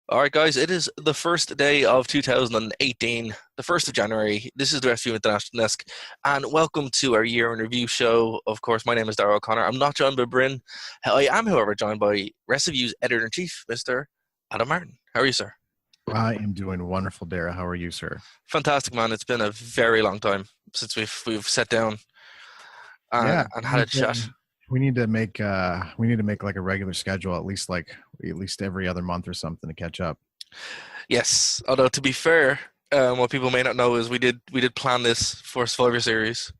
All right, guys, it is the first day of 2018, the 1st of January. This is the Rest Review International Desk, and welcome to our year in review show. Of course, my name is Darragh O'Connor. I'm not joined by Bryn. I am, however, joined by Rest Review's editor-in-chief, Mr. Adam Martin. How are you, sir? I am doing wonderful, Darragh. How are you, sir? Fantastic, man. It's been a very long time since we've sat down Yeah, and had a chat. we need to make like a regular schedule, at least every other month or something to catch up. Yes, although to be fair, what people may not know is we did plan this for Survivor Series,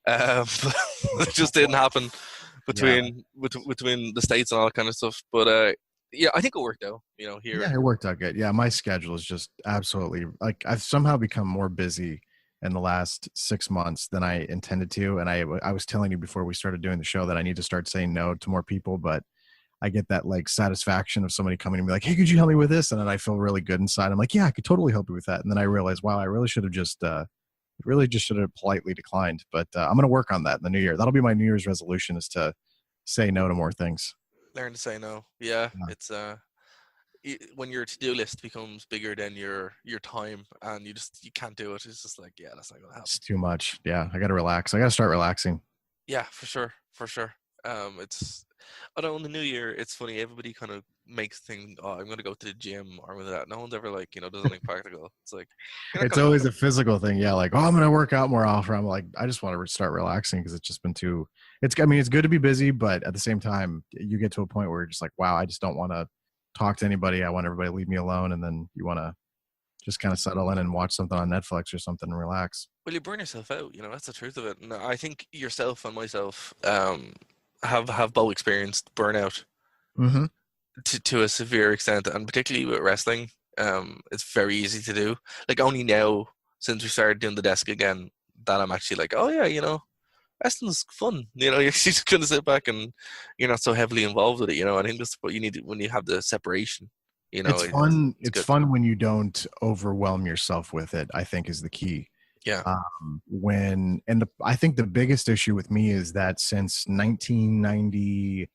but it just didn't happen Yeah, between the states and all that kind of stuff. But yeah, I think it worked out. Here. yeah, it worked out good. Yeah, my schedule is just absolutely like I've somehow become more busy in the last 6 months than I intended to, and I was telling you before we started doing the show that I need to start saying no to more people, but I get that like satisfaction of somebody coming to me like, "Hey, could you help me with this?" And then I feel really good inside. I'm like, "Yeah, I could totally help you with that." And then I realize, wow, I really just should have politely declined. But I'm going to work on that in the new year. That'll be my New Year's resolution is to say no to more things. Learn to say no. Yeah, Yeah. it's when your to-do list becomes bigger than your time, and you can't do it. It's just like, yeah, that's not gonna It's happen. too much. Yeah, I got to relax. I got to start relaxing. Yeah, for sure, for sure. It's I know in the new year, it's funny. Everybody kind of makes things. Oh, I'm gonna go to the gym or with that. No one's ever like does anything practical. It's like you're not It's gonna go. always a physical thing. Yeah, like, oh, I'm going to work out more often. I'm like, I just want to start relaxing because it's just been too. I mean, it's good to be busy, but at the same time, you get to a point where you're just like, wow, I just don't want to talk to anybody. I want everybody to leave me alone, and then you want to just kind of settle in and watch something on Netflix or something and relax. Well, you burn yourself out. That's the truth of it. And I think yourself and myself have both experienced burnout Mm-hmm. to a severe extent, and particularly with wrestling, it's very easy to do. Like only now, since we started doing the desk again, that I'm actually like, oh yeah, wrestling's fun. You're just gonna sit back and you're not so heavily involved with it. I think that's what you need when you have the separation. It's It's fun. it's It's good. fun when you don't overwhelm yourself with it, I think is the key. Yeah. I think the biggest issue with me is that since 1990,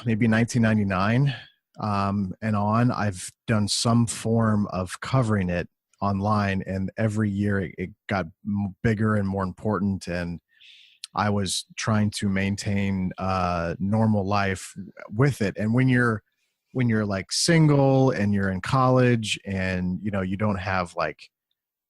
maybe 1999, and on, I've done some form of covering it online, and every year it got bigger and more important. And I was trying to maintain normal life with it. And when you're like single and you're in college and you don't have like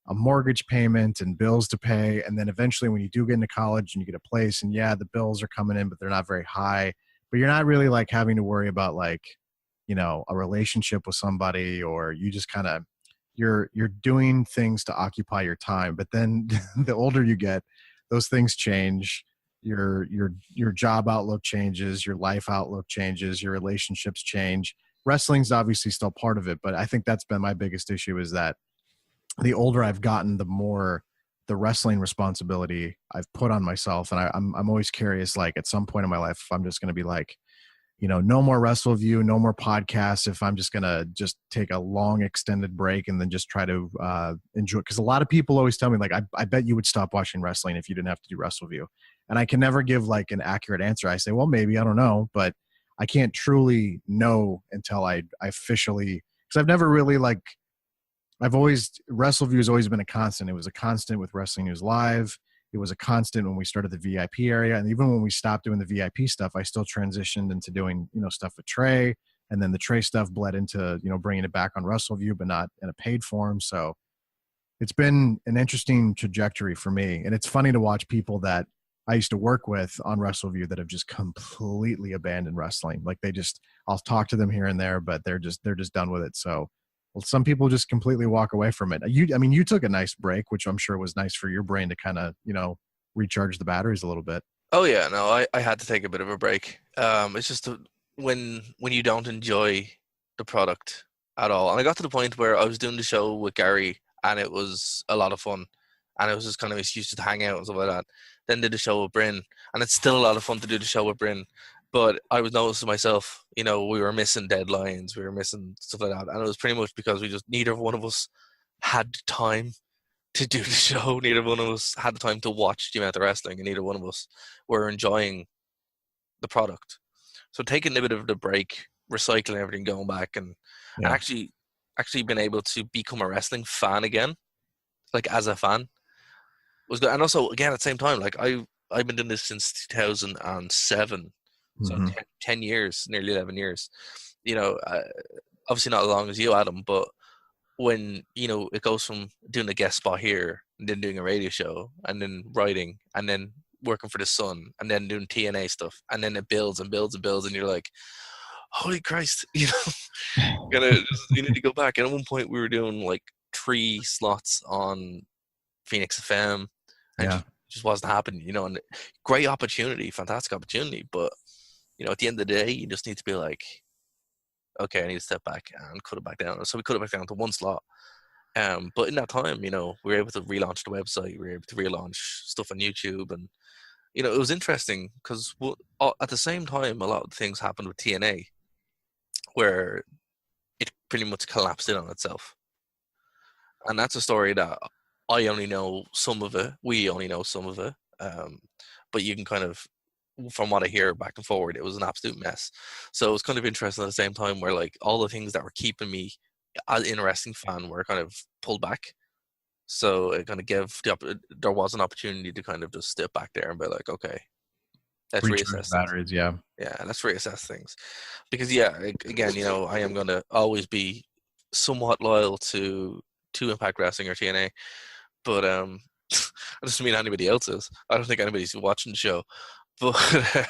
a mortgage payment and bills to pay, and then eventually when you do get into college and you get a place, and yeah, the bills are coming in but they're not very high, but you're not really like having to worry about like a relationship with somebody, or you just kind of you're doing things to occupy your time. But then the older you get, those things change. Your job outlook changes, your life outlook changes, your relationships change. Wrestling's obviously still part of it, but I think that's been my biggest issue is that the older I've gotten, the more the wrestling responsibility I've put on myself. And I'm always curious, like at some point in my life, if I'm just going to be like, no more WrestleView, no more podcasts. If I'm just going to just take a long extended break and then just try to enjoy, because a lot of people always tell me like, I bet you would stop watching wrestling if you didn't have to do WrestleView. And I can never give like an accurate answer. I say, well, maybe, I don't know, but I can't truly know until I officially, because I've never really like, WrestleView has always been a constant. It was a constant with Wrestling News Live. It was a constant when we started the VIP area. And even when we stopped doing the VIP stuff, I still transitioned into doing, stuff with Trey. And then the Trey stuff bled into, bringing it back on WrestleView, but not in a paid form. So it's been an interesting trajectory for me. And it's funny to watch people that I used to work with on WrestleView that have just completely abandoned wrestling. Like I'll talk to them here and there, but they're just done with it. So, well, some people just completely walk away from it. I mean, you took a nice break, which I'm sure was nice for your brain to kind of, recharge the batteries a little bit. Oh yeah, no, I had to take a bit of a break. It's just when you don't enjoy the product at all, and I got to the point where I was doing the show with Gary, and it was a lot of fun, and it was just kind of excuse to hang out and stuff like that. Then did the show with Bryn, and it's still a lot of fun to do the show with Bryn. But I was noticing myself, we were missing deadlines, we were missing stuff like that, and it was pretty much because we just neither one of us had time to do the show. Neither one of us had the time to watch the amount of wrestling, and neither one of us were enjoying the product. So taking a bit of the break recycling everything, going back and Yeah. actually been able to become a wrestling fan again, like as a fan was good. And also again at the same time, like I've been doing this since 2007, so Hmm. 10 years, nearly 11 years. You know, obviously not as long as you, Adam, but when it goes from doing a guest spot here and then doing a radio show and then writing and then working for the Sun and then doing TNA stuff and then it builds and builds and builds and you're like, holy Christ, you need to go back. And at one point we were doing like 3 slots on Phoenix FM and Yeah. just wasn't happening. And great opportunity, fantastic opportunity, but at the end of the day you just need to be like, okay, I need to step back and cut it back down. So we cut it back down to 1 slot. But in that time, we were able to relaunch the website. We were able to relaunch stuff on YouTube, and it was interesting because at the same time, a lot of things happened with TNA, where it pretty much collapsed in on itself. And that's a story that I only know some of it. We only know some of it. But you can kind of, from what I hear back and forward, it was an absolute mess. So it was kind of interesting at the same time where like all the things that were keeping me as an interesting fan were kind of pulled back. So it kind of there was an opportunity to kind of just step back there and be like, okay, let's Recharge reassess things. batteries. Yeah. Yeah, let's reassess things. Because yeah, again, I am going to always be somewhat loyal to Impact Wrestling or TNA, but I just mean anybody else is. I don't think anybody's watching the show, but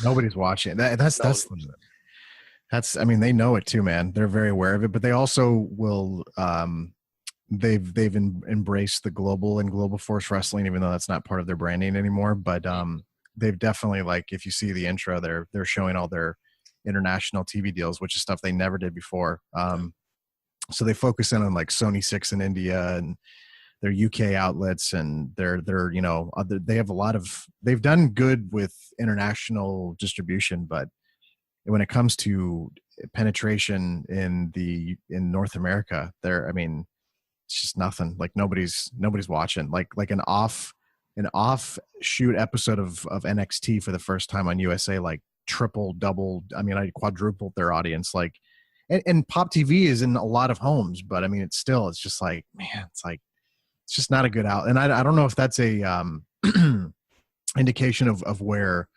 Nobody's watching. That's no, I mean, they know it too, man. They're very aware of it, but they also will. They've embraced the global force wrestling, even though that's not part of their branding anymore. But they've definitely, like, if you see the intro, they're showing all their international TV deals, which is stuff they never did before. So they focus in on like Sony 6 in India and their UK outlets, and they have they've done good with international distribution, but when it comes to penetration in North America, I mean, it's just nothing. Like nobody's watching. Like an offshoot episode of NXT for the first time on USA, like triple, double. I mean, I quadrupled their audience. Like, and Pop TV is in a lot of homes, but I mean, it's just like, man, it's just not a good out. And I don't know if that's a indication of where,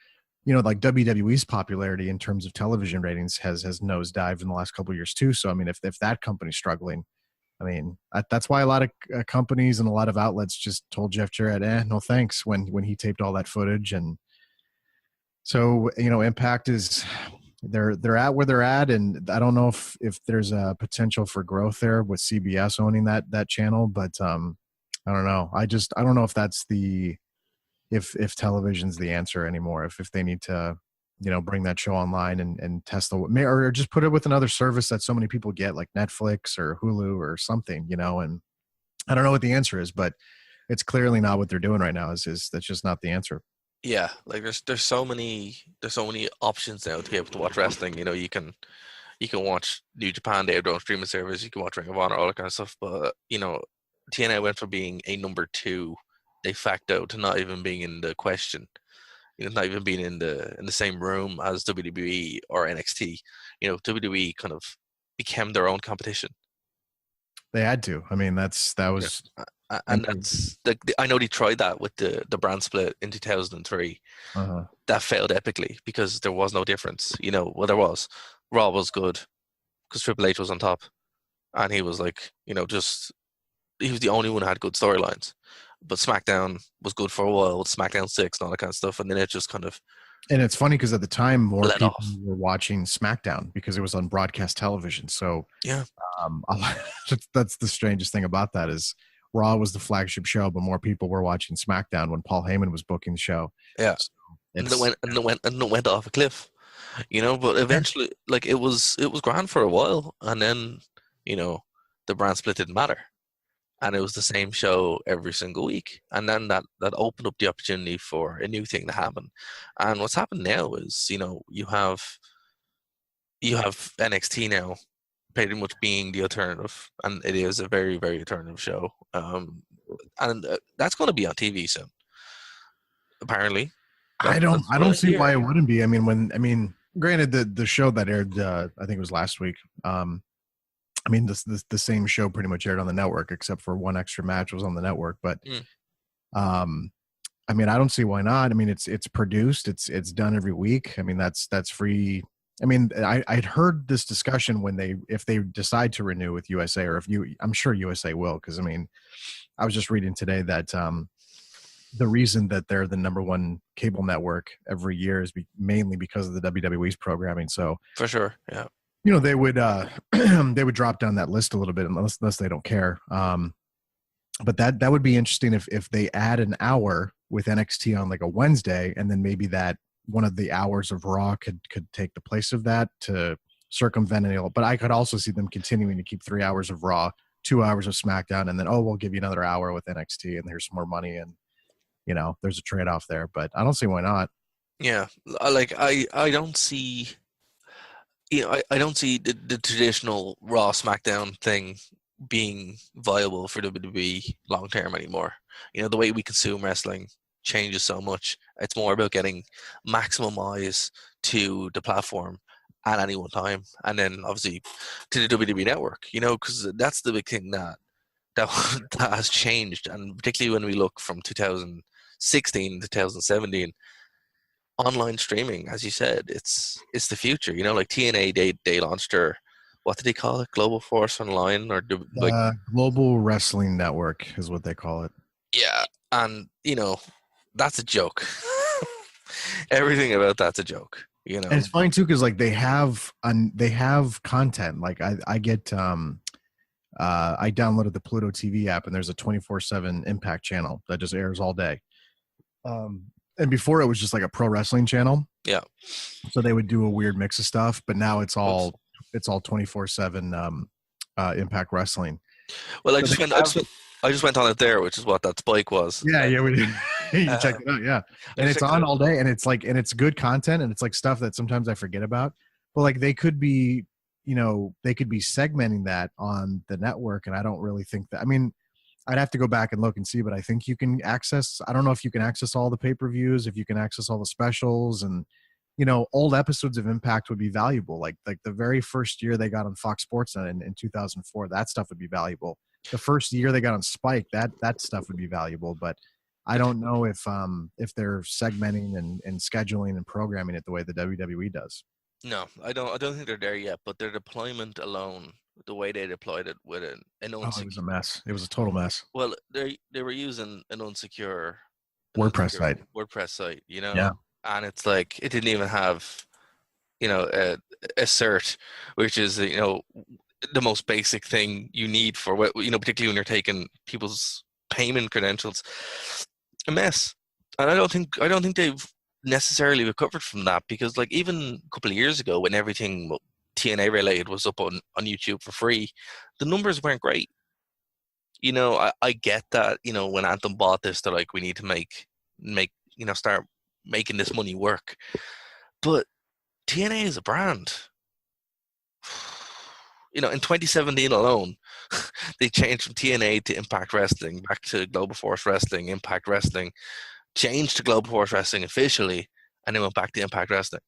like WWE's popularity in terms of television ratings has nosedived in the last couple of years too. So I mean, if that company's struggling, I mean, that's why a lot of companies and a lot of outlets just told Jeff Jarrett, no thanks, when he taped all that footage. And so Impact is they're at where they're at, and I don't know if there's a potential for growth there with CBS owning that channel, but I don't know. I don't know if that's if television's the answer anymore, if they need to bring that show online and test or just put it with another service that so many people get, like Netflix or Hulu or something, and I don't know what the answer is, but it's clearly not what they're doing right now. Is that's just not the answer. yeah, like there's so many options now to be able to watch wrestling. You can watch New Japan, they have their own streaming service. You can watch Ring of Honor, all that kind of stuff. But TNA went from being a number 2 de facto to not even being in the question. Not even being in the same room as WWE or NXT. WWE kind of became their own competition. They had to. I mean, that was, and that's I know they tried that with the brand split in 2003. That failed epically because there was no difference. Well, there was. Raw was good because Triple H was on top, and he was like, just he was the only one who had good storylines. But SmackDown was good for a while with SmackDown 6 and all that kind of stuff, and then it just kind of. And it's funny because at the time, more people off. were watching SmackDown because it was on broadcast television. So yeah, that's the strangest thing about that is Raw was the flagship show, but more people were watching SmackDown when Paul Heyman was booking the show. Yeah, so and it went off a cliff, But eventually, like it was grand for a while, and then the brand split didn't matter. And it was the same show every single week. And then that opened up the opportunity for a new thing to happen. And what's happened now is, you have NXT now pretty much being the alternative. And it is a very, very alternative show. And that's going to be on TV soon, apparently. I don't see why it wouldn't be. I mean, Granted, the show that aired, I think it was last week. I mean, the same show pretty much aired on the network, except for one extra match was on the network. But Mm, um, I mean, I don't see why not. I mean, it's produced, it's done every week. I mean, that's free. I mean, I'd heard this discussion when if they decide to renew with USA, or if I'm sure USA will, because I mean, I was just reading today that the reason that they're the number one cable network every year is mainly because of the WWE's programming. So for sure. Yeah. they would they would drop down that list a little bit unless they don't care. But that would be interesting if they add an hour with NXT on like a Wednesday, and then maybe that one of the hours of Raw could take the place of that to circumvent it. But I could also see them continuing to keep 3 hours of Raw, 2 hours of SmackDown, and then we'll give you another hour with NXT, and here's some more money, and there's a trade off there. But I don't see why not. Yeah. I don't see. I don't see the traditional Raw SmackDown thing being viable for WWE long term anymore. The way we consume wrestling changes so much. It's more about getting maximum eyes to the platform at any one time, and then obviously to the WWE network. Because that's the big thing that that has changed, and particularly when we look from 2016 to 2017, online streaming, as you said, it's the future. Like TNA, they launched their, what did they call it? Global Force Online, or like, Global Wrestling Network is what they call it. yeah, and that's a joke. Everything about that's a joke. And it's fine too because like they have content. Like I get I downloaded the Pluto TV app, and there's a 24/7 Impact channel that just airs all day. And before it was just like a pro wrestling channel. Yeah. So they would do a weird mix of stuff, but now it's Oops. all 24/7 Impact Wrestling. Well, So I just went on it there, which is what that spike was. yeah, we did. You check it out, yeah. And it's on all day, and it's good content, and it's like stuff that sometimes I forget about. But like they could be segmenting that on the network, and I don't really think that. I mean, I'd have to go back and look and see, but I think you can access. I don't know if you can access all the pay-per-views, if you can access all the specials, and old episodes of Impact would be valuable. Like the very first year they got on Fox Sports in 2004, that stuff would be valuable. The first year they got on Spike, that stuff would be valuable. But I don't know if they're segmenting and scheduling and programming it the way the WWE does. No, I don't think they're there yet. But their deployment alone, the way they deployed it with an It was a mess. It was a total mess. Well, they were using an unsecure WordPress site, Yeah. and it's like it didn't even have, a cert, which is the most basic thing you need for what particularly when you're taking people's payment credentials. A mess, and I don't think they've necessarily recovered from that, because like even a couple of years ago when everything TNA related was up on YouTube for free, the numbers weren't great. I get that, when Anthem bought this, they're like, we need to make, start making this money work. But TNA is a brand. In 2017 alone, they changed from TNA to Impact Wrestling, back to Global Force Wrestling, Impact Wrestling, changed to Global Force Wrestling officially, and then went back to Impact Wrestling.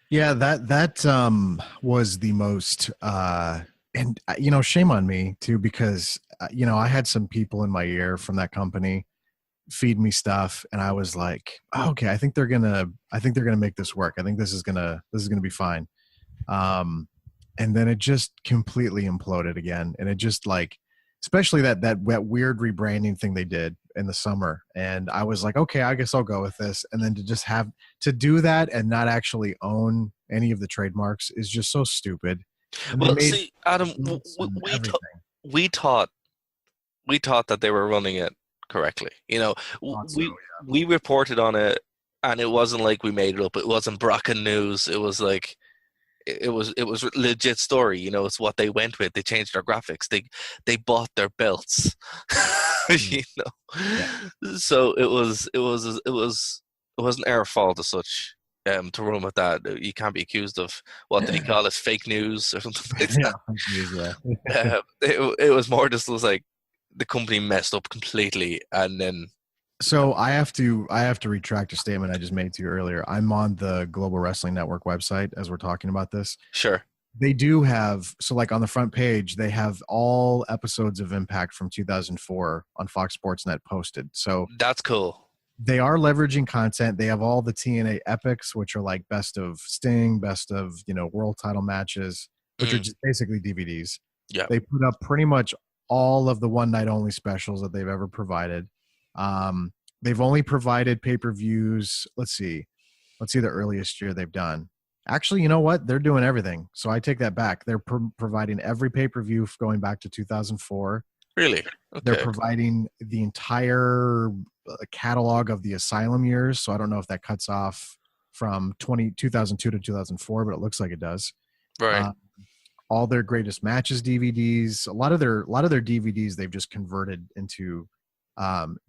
Yeah, that was the most and shame on me too, because I had some people in my ear from that company feed me stuff, and I was like, oh, okay, I think they're gonna make this work. I think this is gonna be fine. And then it just completely imploded again, and it just like, especially that weird rebranding thing they did in the summer, and I was like, okay, I guess I'll go with this. And then to just have to do that and not actually own any of the trademarks is just so stupid. And Well, see, Adam, we thought that they were running it correctly. We reported on it, and it wasn't like we made it up. It wasn't Brocken news. It was like it was legit story. It's what they went with. They changed their graphics. They bought their belts. Yeah. So it was an our fault as such. To run with that, you can't be accused of, what did he call it, fake news or something like that. Yeah. It was more just, was like the company messed up completely, and then So I have to retract a statement I just made to you earlier. I'm on the Global Wrestling Network website as we're talking about this. Sure. They do have, so like on the front page, they have all episodes of Impact from 2004 on Fox Sports Net posted. So That's cool. they are leveraging content. They have all the TNA epics, which are like best of Sting, best of, world title matches, which are Mm, just basically DVDs. yeah. They put up pretty much all of the one night only specials that they've ever provided. They've only provided pay-per-views. Let's see the earliest year they've done. Actually, you know what? They're doing everything. So I take that back. They're providing every pay-per-view going back to 2004. Really? They're Okay. providing the entire catalog of the Asylum years. So I don't know if that cuts off from 2002 to 2004, but it looks like it does. Right. Uh, all their greatest matches DVDs, a lot of their DVDs they've just converted into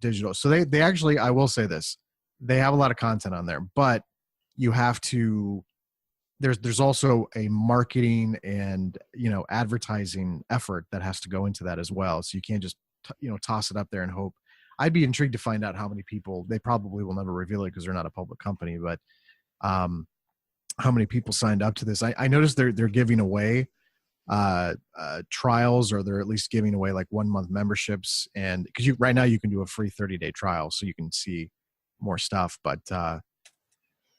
digital. So they actually, I will say this, they have a lot of content on there, but you have to there's also a marketing and advertising effort that has to go into that as well. So you can't just toss it up there and hope. I'd be intrigued to find out how many people. They probably will never reveal it because they're not a public company, but um, how many people signed up to this? I noticed they're giving away trials, or they're at least giving away like 1 month memberships, and because you right now you can do a free 30-day trial, so you can see more stuff. But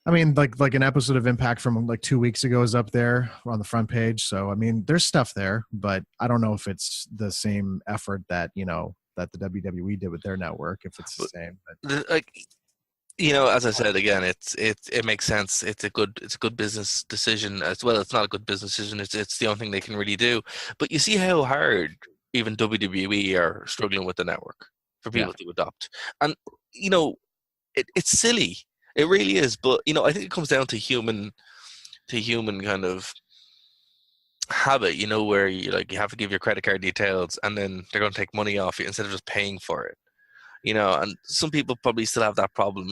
I mean, like an episode of Impact from like 2 weeks ago is up there on the front page. So I mean, there's stuff there, but I don't know if it's the same effort that that the WWE did with their network. If it's the But same, but like, as I said again, it makes sense. It's a good business decision as well. It's not a good business decision. It's the only thing they can really do. But you see how hard even WWE are struggling with the network for yeah, people to adopt. And you know, it's silly. It really is. But I think it comes down to human kind of habit. Where you have to give your credit card details, and then they're going to take money off you instead of just paying for it. And some people probably still have that problem.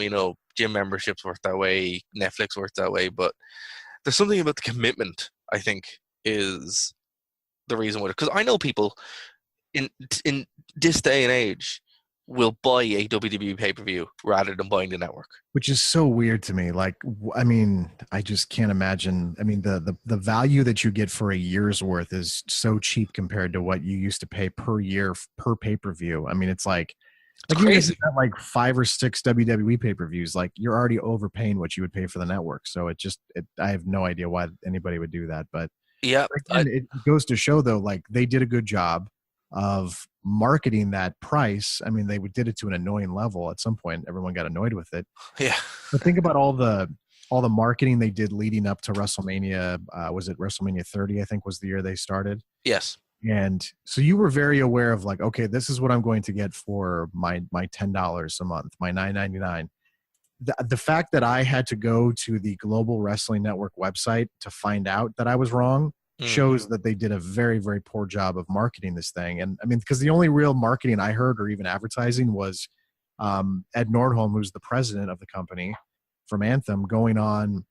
Gym memberships work that way, Netflix works that way, but there's something about the commitment, I think, is the reason why. Because I know people in in this day and age will buy a WWE pay-per-view rather than buying the network. which is so weird to me. Like, I mean, I just can't imagine. I mean, the value that you get for a year's worth is so cheap compared to what you used to pay per year per pay per view. I mean, it's It's even if you crazy. got like 5 or 6 WWE pay per views, like you're already overpaying what you would pay for the network. So I have no idea why anybody would do that. But Yeah, again, it goes to show though, like they did a good job of marketing that price. I mean, they did it to an annoying level. At some point, everyone got annoyed with it. yeah, But think about all the marketing they did leading up to WrestleMania. Was it WrestleMania 30? I think was the year they started. yes, And so you were very aware of like, okay, this is what I'm going to get for my $10 a month, my $9.99. The fact that I had to go to the Global Wrestling Network website to find out that I was wrong mm, shows that they did a very, very poor job of marketing this thing. And I mean, because the only real marketing I heard or even advertising was Ed Nordholm, who's the president of the company from Anthem, going on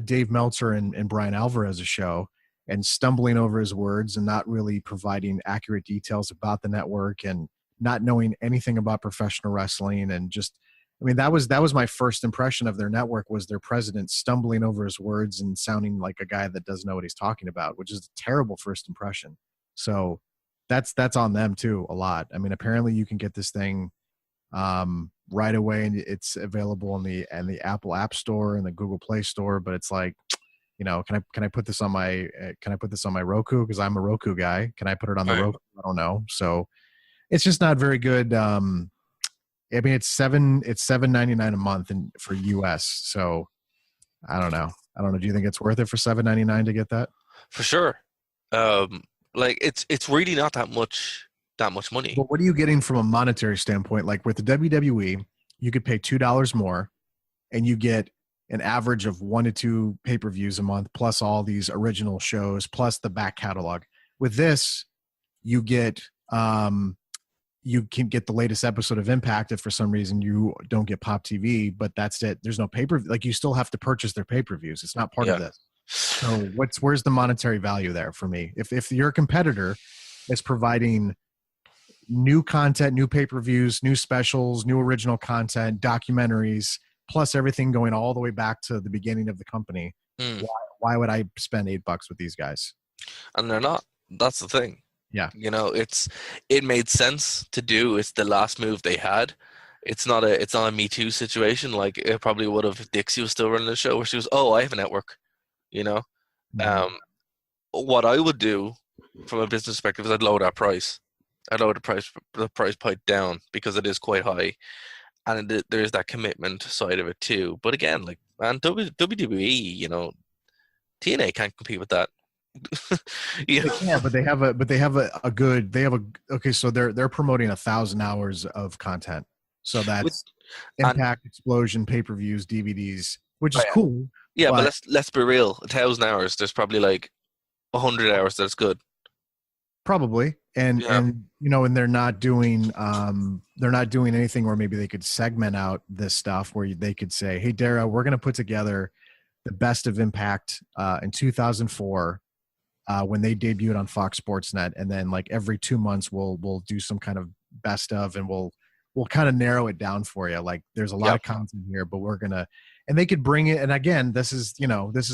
Dave Meltzer and Brian Alvarez's show and stumbling over his words and not really providing accurate details about the network and not knowing anything about professional wrestling. And just, I mean, that was my first impression of their network, was their president stumbling over his words and sounding like a guy that doesn't know what he's talking about, which is a terrible first impression. So that's on them too, a lot. I mean, apparently you can get this thing right away, and it's available in the Apple App Store and the Google Play Store. But it's like, can I put this on my Roku, because I'm a Roku guy? Can I put it on the right. Roku? I don't know. So it's just not very good. I mean, it's $7.99 a month for US. So I don't know. Do you think it's worth it for $7.99 to get that? For sure. Um, like it's really not that much money. But what are you getting from a monetary standpoint? Like with the WWE, you could pay $2 more and you get an average of 1 to 2 pay-per-views a month, plus all these original shows, plus the back catalog. With this, you get you can get the latest episode of Impact if for some reason you don't get Pop TV, but that's it. There's no pay-per-view. Like, you still have to purchase their pay-per-views. It's not part of Yeah. this. So where's the monetary value there for me? If your competitor is providing new content, new pay-per-views, new specials, new original content, documentaries, plus everything going all the way back to the beginning of the company. Mm. Why would I spend $8 with these guys? And they're not. That's the thing. Yeah. You know, it made sense to do. It's the last move they had. It's not a Me Too situation. Like it probably would have if Dixie was still running the show where she was, oh, I have a network, you know. Mhm. Um, what I would do from a business perspective is I'd lower that price. I'd lower the price point down because it is quite high, and there is that commitment side of it too. But again, like man, WWE, you know, TNA can't compete with that. You They know? can, but they have a good, they have a, okay, so they're promoting 1,000 hours of content. So With, that's and Impact, Explosion, pay-per-views, DVDs, which oh, is yeah, cool, yeah, but but let's be real. 1,000 hours, there's probably like 100 hours that's good. probably. Yeah. And and they're not doing anything where maybe they could segment out this stuff where they could say, hey, Darragh, we're going to put together the best of Impact in 2004 when they debuted on Fox Sports Net, and then like every 2 months we'll do some kind of best of, and we'll kind of narrow it down for you. Like there's a lot Yep. of content here, but we're gonna, and they could bring it. And again, this is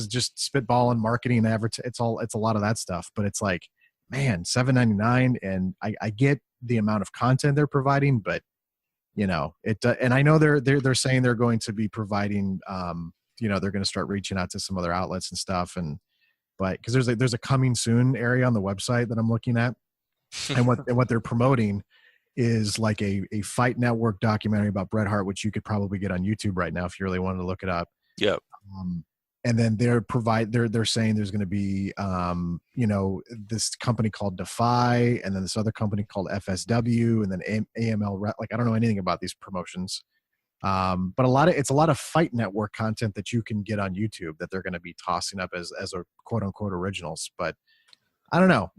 just spitball and marketing and it's a lot of that stuff. But it's like, man, $7.99, and I get the amount of content they're providing, but and I know they're saying they're going to be providing, they're going to start reaching out to some other outlets and stuff, and but because there's a coming soon area on the website that I'm looking at, and what they're promoting is like a Fight Network documentary about Bret Hart, which you could probably get on YouTube right now if you really wanted to look it up. Yep. And then they're saying there's going to be this company called Defy, and then this other company called FSW, and then AML. Like I don't know anything about these promotions. But it's a lot of Fight Network content that you can get on YouTube that they're going to be tossing up as a quote unquote originals. But I don't know.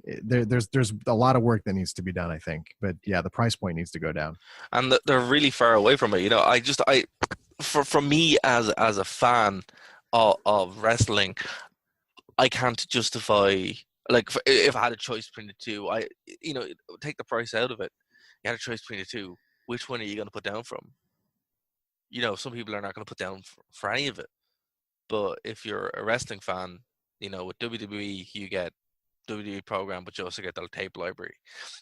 There's a lot of work that needs to be done, I think. But yeah, the price point needs to go down. And they're really far away from it. You know, for me as a fan of wrestling, I can't justify like if I had a choice between the two, take the price out of it. You had a choice between the two. Which one are you going to put down from? You know, some people are not going to put down for any of it. But if you're a wrestling fan, you know, with WWE, you get WWE program, but you also get the tape library.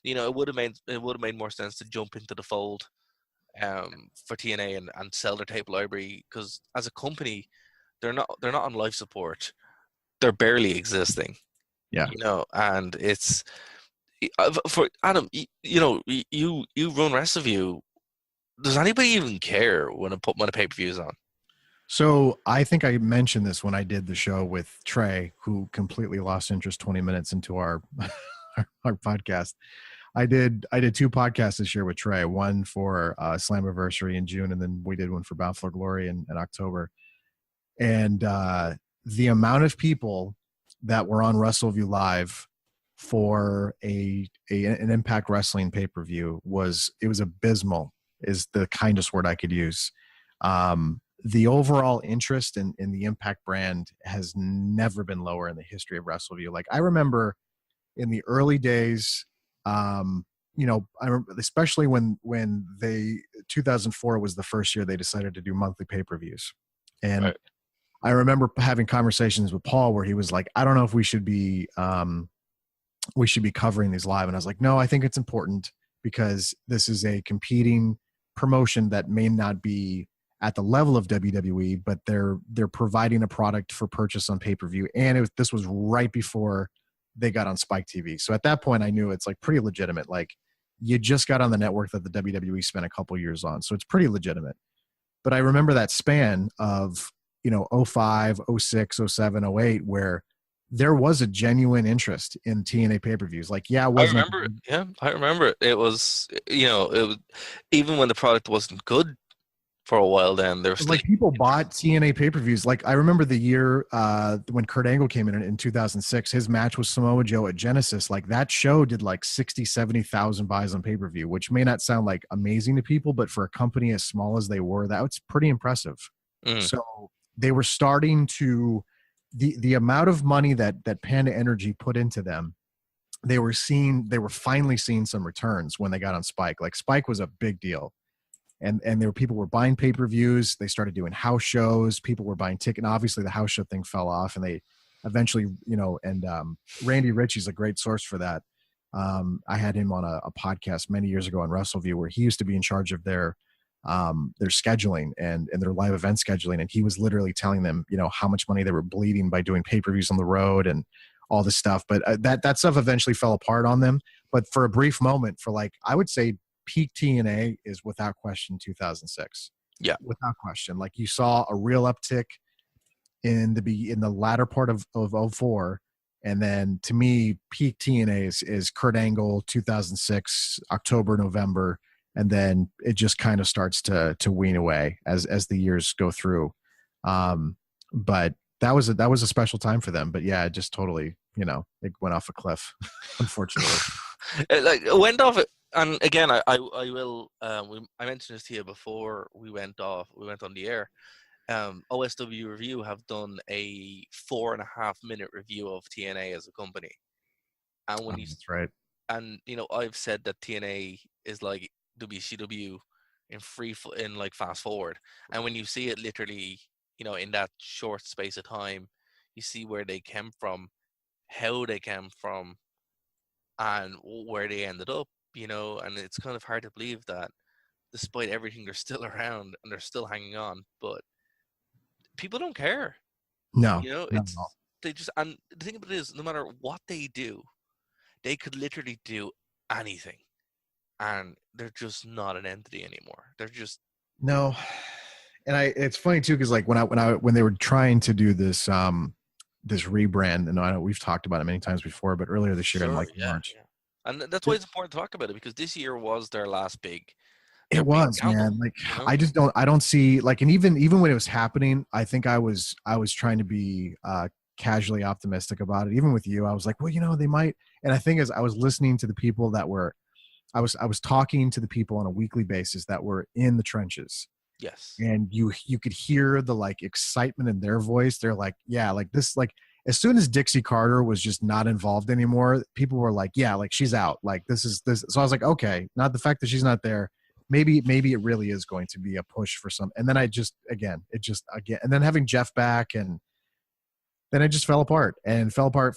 You know, it would have made more sense to jump into the fold for TNA and sell their tape library because as a company, they're not on life support. They're barely existing. Yeah. You know, and it's for Adam. You run rest of you. Does anybody even care when a pay-per-view is on? So I think I mentioned this when I did the show with Trey, who completely lost interest 20 minutes into our our podcast. I did 2 podcasts this year with Trey, one for Slammiversary in June, and then we did one for Bound for Glory in October. And the amount of people that were on WrestleView Live for an Impact Wrestling pay-per-view was abysmal, is the kindest word I could use. The overall interest in the Impact brand has never been lower in the history of WrestleView. Like I remember in the early days, I remember especially when 2004 was the first year they decided to do monthly pay-per-views. And Right. I remember having conversations with Paul where he was like, I don't know if we should be covering these live. And I was like, no, I think it's important because this is a competing promotion that may not be at the level of WWE, but they're providing a product for purchase on pay-per-view. And this was right before they got on Spike TV. So at that point I knew it's like pretty legitimate. Like you just got on the network that the WWE spent a couple years on. So it's pretty legitimate. But I remember that span of, 05, 06, 07, 08, where there was a genuine interest in TNA pay-per-views. Like, yeah, it I wasn't. remember it. Yeah, I remember it. It was, it was even when the product wasn't good for a while. Then there was still Like people bought TNA pay-per-views. Like I remember the year when Kurt Angle came in 2006, his match with Samoa Joe at Genesis. Like that show did like 60, 70,000 buys on pay-per-view, which may not sound like amazing to people, but for a company as small as they were, that was pretty impressive. Mm, So they were starting to, the amount of money that Panda Energy put into them they were finally seeing some returns when they got on Spike. Like Spike was a big deal. And there were people were buying pay-per-views. They started doing house shows. People were buying tickets. And obviously the house show thing fell off, and they eventually, and Randy Ritchie's a great source for that. I had him on a podcast many years ago on WrestleView, where he used to be in charge of their scheduling and their live event scheduling. And he was literally telling them, how much money they were bleeding by doing pay-per-views on the road and all this stuff. But that stuff eventually fell apart on them. But for a brief moment, for like, I would say peak TNA is without question 2006. Yeah. Without question. Like you saw a real uptick in the latter part of 04. And then to me, peak TNA is Kurt Angle 2006, October, November. And then it just kind of starts to wean away as the years go through. But that was a special time for them. But yeah, it just totally, it went off a cliff, unfortunately. It went off. And again, I will. I mentioned this to you before we went on the air. OSW Review have done a 4.5-minute review of TNA as a company, and when That's right. And I've said that TNA is like WCW in like fast forward, and when you see it literally, in that short space of time, you see where they came from, how they came from, and where they ended up. And it's kind of hard to believe that despite everything, they're still around and they're still hanging on. But people don't care. No, It's they just, and the thing about it is, no matter what they do, they could literally do anything, and they're just not an entity anymore. They're just no. And it's funny too, because like when they were trying to do this this rebrand, and I know we've talked about it many times before, but earlier this year in like March. Yeah. And that's why it's important to talk about it, because this year was their last big. It was, man. Like I don't see like, and even when it was happening, I think I was trying to be casually optimistic about it. Even with you, I was like, well, they might. And I think as I was listening to the people that were, I was talking to the people on a weekly basis that were in the trenches. Yes. And you could hear the like excitement in their voice. They're like, yeah, like this, like as soon as Dixie Carter was just not involved anymore, people were like, yeah, like she's out. Like this is this. So I was like, okay, not the fact that she's not there. Maybe it really is going to be a push for some. And then and then having Jeff back, and then it just fell apart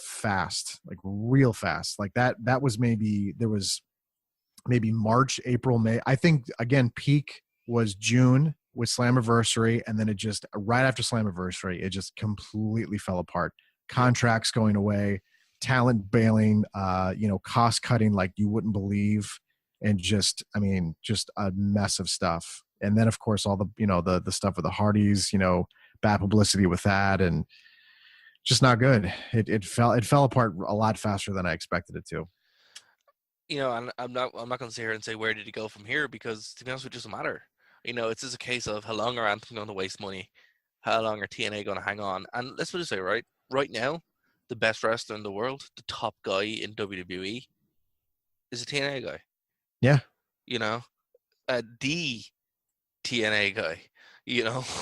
fast, like real fast. Like that was there was maybe March, April, May. I think again, peak was June with Slammiversary, and then it just right after Slammiversary, it just completely fell apart. Contracts going away, talent bailing, cost cutting like you wouldn't believe, and just a mess of stuff. And then of course all the the stuff with the Hardys, bad publicity with that, and just not good. It fell apart a lot faster than I expected it to. And I'm not going to sit here and say where did it go from here, because to be honest, it doesn't matter. It's just a case of how long are Anthem going to waste money, how long are TNA going to hang on. And let's put it this way, right now, the best wrestler in the world, the top guy in WWE, is a TNA guy. Yeah. The TNA guy,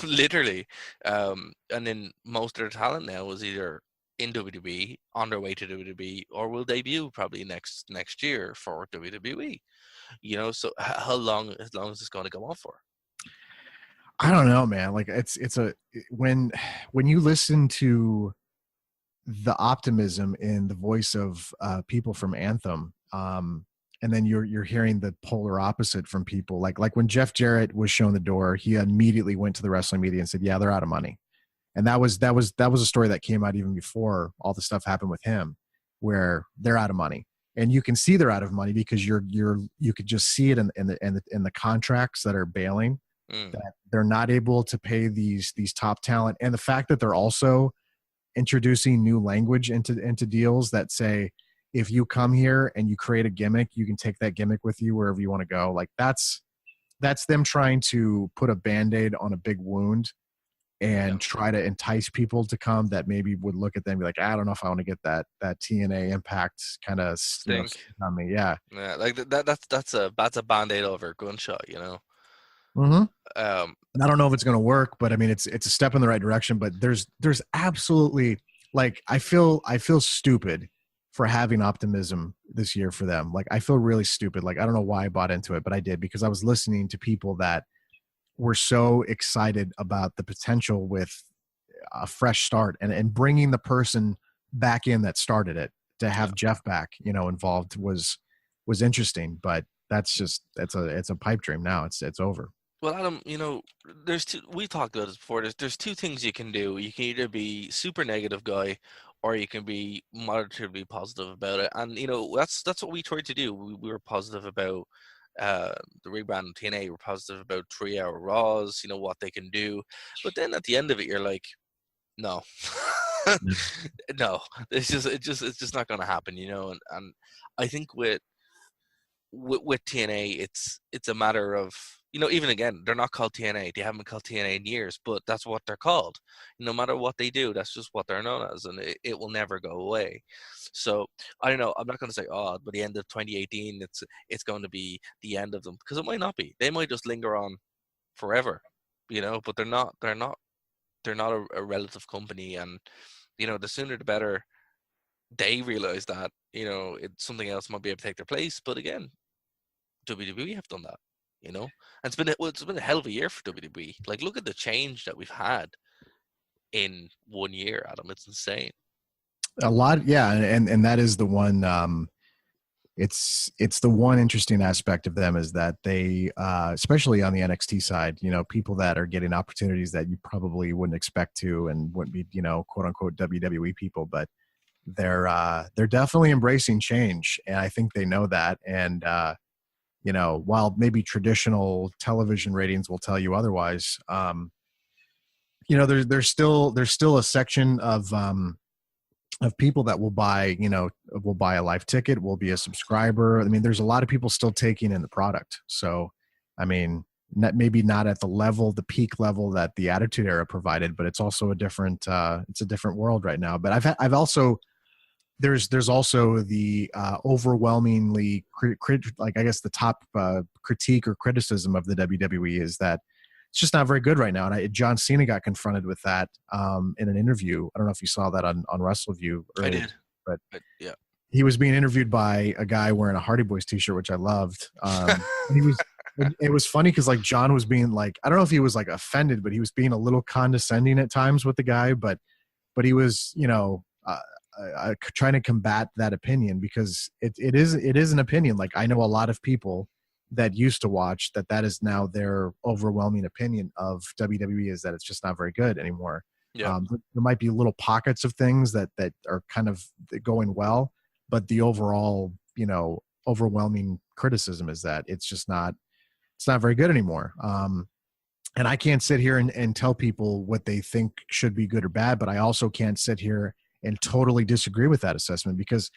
literally. And then most of their talent now is either in WWE, on their way to WWE, or will debut probably next year for WWE. So how long is this going to go on for? I don't know, man. Like when you listen to the optimism in the voice of people from Anthem, and then you're hearing the polar opposite from people like when Jeff Jarrett was shown the door, he immediately went to the wrestling media and said, yeah, they're out of money. And that was a story that came out even before all the stuff happened with him, where they're out of money. And you can see they're out of money because you could just see it in the contracts that are bailing, that they're not able to pay these top talent. And the fact that they're also introducing new language into deals that say, if you come here and you create a gimmick, you can take that gimmick with you wherever you want to go. Like that's them trying to put a Band-Aid on a big wound and try to entice people to come that maybe would look at them and be like, I don't know if I want to get that TNA Impact kind of stink on me. Yeah. Yeah. Like that's a Band-Aid over a gunshot, Mm-hmm. I don't know if it's going to work, but I mean, it's a step in the right direction, but there's absolutely, like, I feel stupid for having optimism this year for them. Like I feel really stupid. Like I don't know why I bought into it, but I did because I was listening to people that were so excited about the potential with a fresh start and bringing the person back in that started it. To Yeah. have Jeff back, involved was interesting, but it's a pipe dream now. It's over. Well, Adam, there's two. We talked about this before. There's two things you can do. You can either be super negative guy, or you can be moderately positive about it. And that's what we tried to do. We were positive about the rebrand of TNA. We're positive about 3 Hour Raws. What they can do. But then at the end of it, you're like, no, no. It's just not going to happen. And I think with TNA, it's a matter of even again, they're not called TNA. They haven't been called TNA in years, but that's what they're called. No matter what they do, that's just what they're known as, and it will never go away. So I don't know. I'm not going to say, oh, by the end of 2018, it's going to be the end of them, because it might not be. They might just linger on forever, But they're not a relative company, and the sooner the better. They realize that something else might be able to take their place, but again, WWE have done that, And it's been a hell of a year for WWE. Like, look at the change that we've had in 1 year, Adam. It's insane. A lot, yeah, and that is the one. It's the one interesting aspect of them is that they, especially on the NXT side, people that are getting opportunities that you probably wouldn't expect to and wouldn't be, quote unquote WWE people, but they're definitely embracing change, and I think they know that. And while maybe traditional television ratings will tell you otherwise, there's still a section of people that will buy a live ticket, will be a subscriber. I mean, there's a lot of people still taking in the product. So, I mean, maybe not at the peak level that the Attitude Era provided, but it's also it's a different world right now. But I've also, there's also the overwhelmingly like I guess the top critique or criticism of the WWE is that it's just not very good right now. And John Cena got confronted with that in an interview. I don't know if you saw that on WrestleView I earlier, did. but Yeah. he was being interviewed by a guy wearing a Hardy Boys t-shirt, which I loved. And it was funny because like John was being like, I don't know if he was like offended, but he was being a little condescending at times with the guy, but he was, trying to combat that opinion because it is an opinion. Like I know a lot of people that used to watch that is now their overwhelming opinion of WWE is that it's just not very good anymore. Yeah. There might be little pockets of things that are kind of going well, but the overall, overwhelming criticism is that it's not very good anymore. And I can't sit here and tell people what they think should be good or bad, but I also can't sit here and totally disagree with that assessment because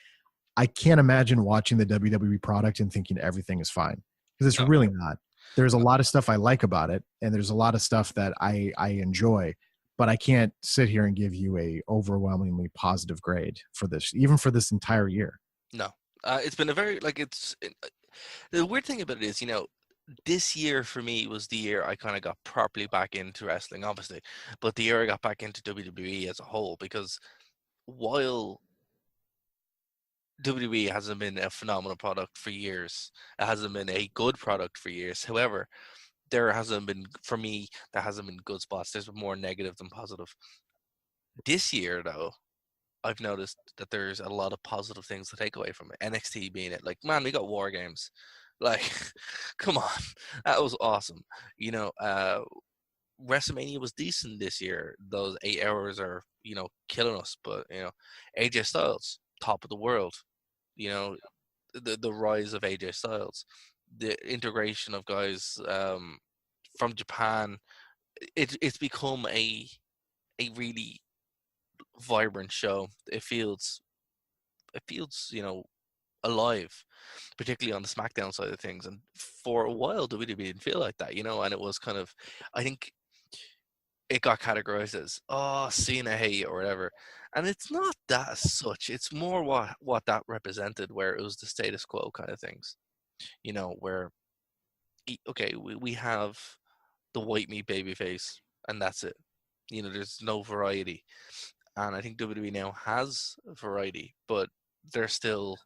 I can't imagine watching the WWE product and thinking everything is fine because it's No. really not. There's a lot of stuff I like about it, and there's a lot of stuff that I enjoy, but I can't sit here and give you a overwhelmingly positive grade for this, even for this entire year. No. It's been a very the weird thing about it is, this year for me was the year I kind of got properly back into wrestling, obviously, but the year I got back into WWE as a whole, because while WWE hasn't been a phenomenal product for years, it hasn't been a good product for years. However, there hasn't been, for me, there hasn't been good spots. There's been more negative than positive. This year, though, I've noticed that there's a lot of positive things to take away from it. NXT being it. Like, man, we got War Games. Like, come on. That was awesome. WrestleMania was decent this year. Those 8 hours are, killing us. But, AJ Styles, top of the world. You know, the rise of AJ Styles, the integration of guys from Japan. It's become a really vibrant show. It feels alive, particularly on the SmackDown side of things. And for a while, WWE didn't feel like that, and it was kind of, I think it got categorized as, oh, Cena hate or whatever. And it's not that as such. It's more what that represented, where it was the status quo kind of things, where, okay, we have the white meat babyface, and that's it. There's no variety. And I think WWE now has variety, but they're still,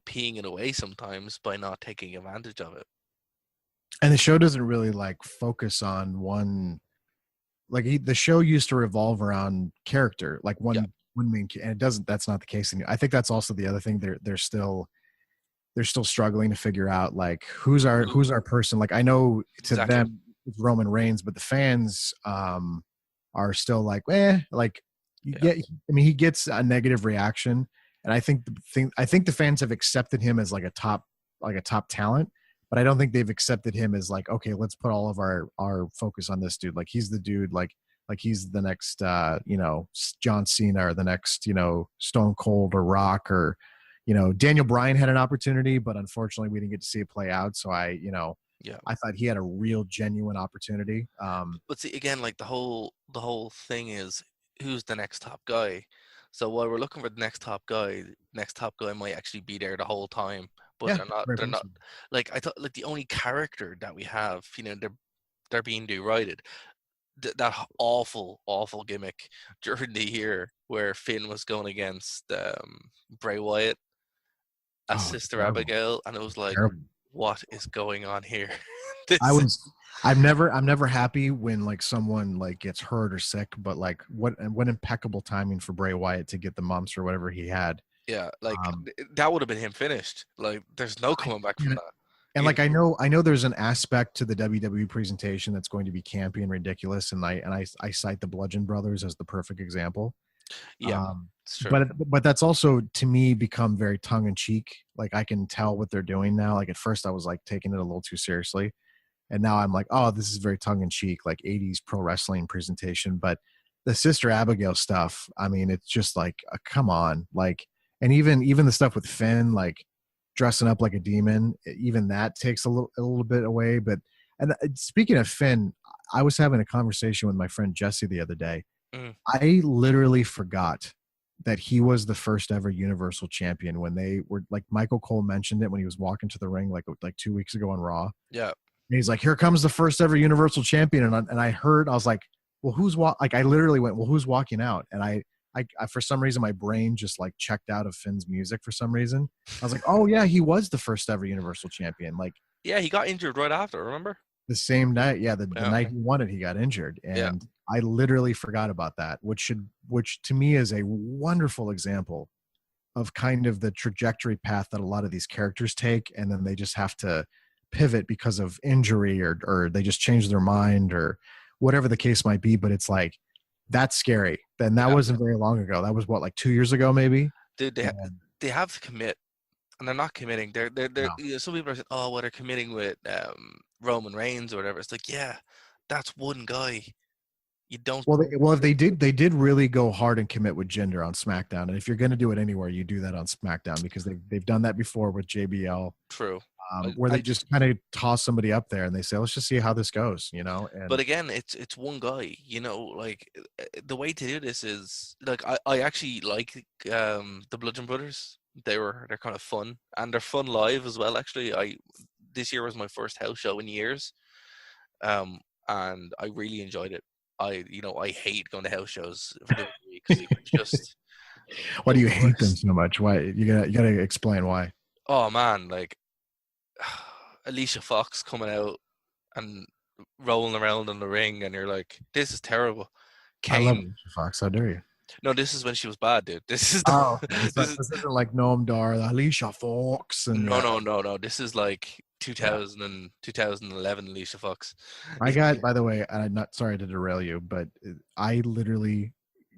peeing it away sometimes by not taking advantage of it. And the show doesn't really like focus on one. Like the show used to revolve around character, like Yeah, one main, and it doesn't. That's not the case anymore. I think that's also the other thing. They're still struggling to figure out like who's our person. Like I know to exactly. them it's Roman Reigns, but the fans are still like, like you Yeah, get. I mean, he gets a negative reaction, and I think the fans have accepted him as like a top talent, but I don't think they've accepted him as like, okay, let's put all of our focus on this dude. Like he's the dude. Like he's the next John Cena, or the next Stone Cold or Rock, or Daniel Bryan had an opportunity, but unfortunately we didn't get to see it play out. So yeah. I thought he had a real genuine opportunity. But see, again, like the whole thing is who's the next top guy. So while we're looking for the next top guy might actually be there the whole time, but Yeah, they're not. very They're not. possible. Like I thought, like the only character that we have, they're being derided. That awful, awful gimmick during the year where Finn was going against Bray Wyatt as Oh, Sister terrible, Abigail, and it was like, terrible. what is going on here? I This, was. I'm never happy when like someone like gets hurt or sick, but like what impeccable timing for Bray Wyatt to get the mumps or whatever he had. yeah, like Um, that would have been him finished. Like, there's no I, coming back from yeah, that. and You know? like I know there's an aspect to the WWE presentation that's going to be campy and ridiculous, and I cite the Bludgeon Brothers as the perfect example. Yeah, Um, it's true. but that's also to me become very tongue in cheek. Like I can tell what they're doing now. Like at first I was like taking it a little too seriously, and now I'm like, oh, this is very tongue in cheek, like 80s pro wrestling presentation. But the Sister Abigail stuff, I mean, it's just like, come on, like, and even the stuff with Finn, like dressing up like a demon, even that takes a little bit away. But and speaking of Finn, I was having a conversation with my friend Jesse the other day. Mm, I literally forgot that he was the first ever Universal Champion when they were like Michael Cole mentioned it when he was walking to the ring like 2 weeks ago on Raw. yeah, And he's like, "Here comes the first ever Universal Champion," and I heard, I was like, "Well, like?" I literally went, "Well, who's walking out?" And I for some reason my brain just like checked out of Finn's music for some reason. I was like, "Oh yeah, he was the first ever Universal Champion." Like yeah. He got injured right after. Remember? the same night, yeah, the Yeah, night he won it, he got injured, yeah, and I literally forgot about that, which to me is a wonderful example of kind of the trajectory path that a lot of these characters take, and then they just have to pivot because of injury, or they just change their mind, or whatever the case might be. But it's like that's scary. And that yeah. wasn't very long ago. That was what, like 2 years ago, maybe. Dude, And they have to commit, and they're not committing. They're no. some people are saying, oh, well, they're committing with Roman Reigns or whatever. It's like, yeah, that's one guy. You don't. Well, if they did really go hard and commit with gender on SmackDown, and if you're going to do it anywhere, you do that on SmackDown, because they've done that before with JBL, True. where they I just kind of toss somebody up there and they say, let's just see how this goes, But and again, it's one guy, like the way to do this is like I actually like the Bludgeon Brothers. They're kind of fun, and they're fun live as well. Actually, I this year was my first house show in years, um, and I really enjoyed it. I hate going to house shows for the week because it's just why the do you hate them worst. so much? Why you gotta explain why? Oh man, like Alicia Fox coming out and rolling around in the ring, and you're like, this is terrible. I love Kane. Alicia Fox. How dare you? No, this is when she was bad, dude. This is the Oh, okay. this is This isn't like Noam Dar, Alicia Fox, and no, no, no, no. This is like yeah. 2011 Alicia Fox. I got, by the way, I'm not sorry to derail you, but I literally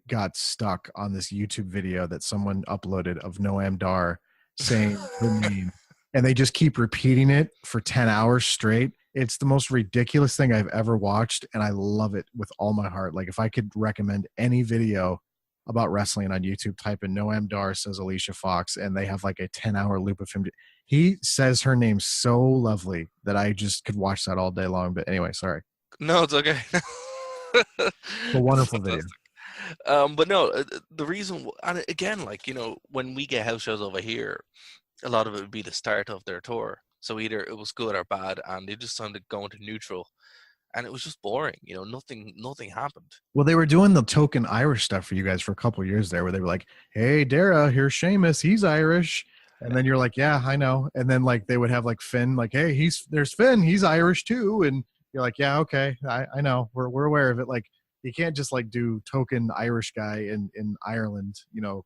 got stuck on this YouTube video that someone uploaded of Noam Dar saying her name, and they just keep repeating it for 10 hours straight. It's the most ridiculous thing I've ever watched, and I love it with all my heart. Like if I could recommend any video about wrestling on YouTube, type in Noam Dar says Alicia Fox, and they have like a 10-hour loop of him. He says her name so lovely that I just could watch that all day long. But anyway, sorry. No, it's okay. A It's wonderful video. fantastic. But no, the reason, and again, like when we get house shows over here, a lot of it would be the start of their tour. So either it was good or bad, and they just sounded going to neutral. and it was just boring. You know, nothing happened. Well, they were doing the token Irish stuff for you guys for a couple of years there, where they were like, "Hey, Darragh, here's Seamus. He's Irish." And then you're like, "Yeah, I know." And then like they would have like Finn, like, "Hey, there's Finn. He's Irish too." And you're like, "Yeah, okay, I know. We're aware of it." Like you can't just like do token Irish guy in Ireland, you know?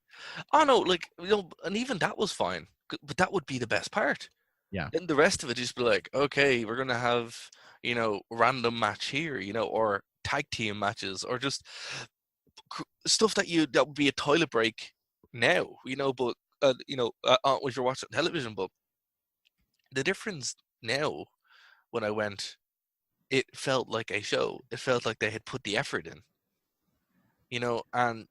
Oh no, like, you know, and even that was fine, but that would be the best part. Yeah. Then the rest of it just be like, okay, we're gonna have, you know, random match here, you know, or tag team matches, or just stuff that would be a toilet break now, you know. But when you're watching television. But the difference now, when I went, it felt like a show. It felt like they had put the effort in, you know. And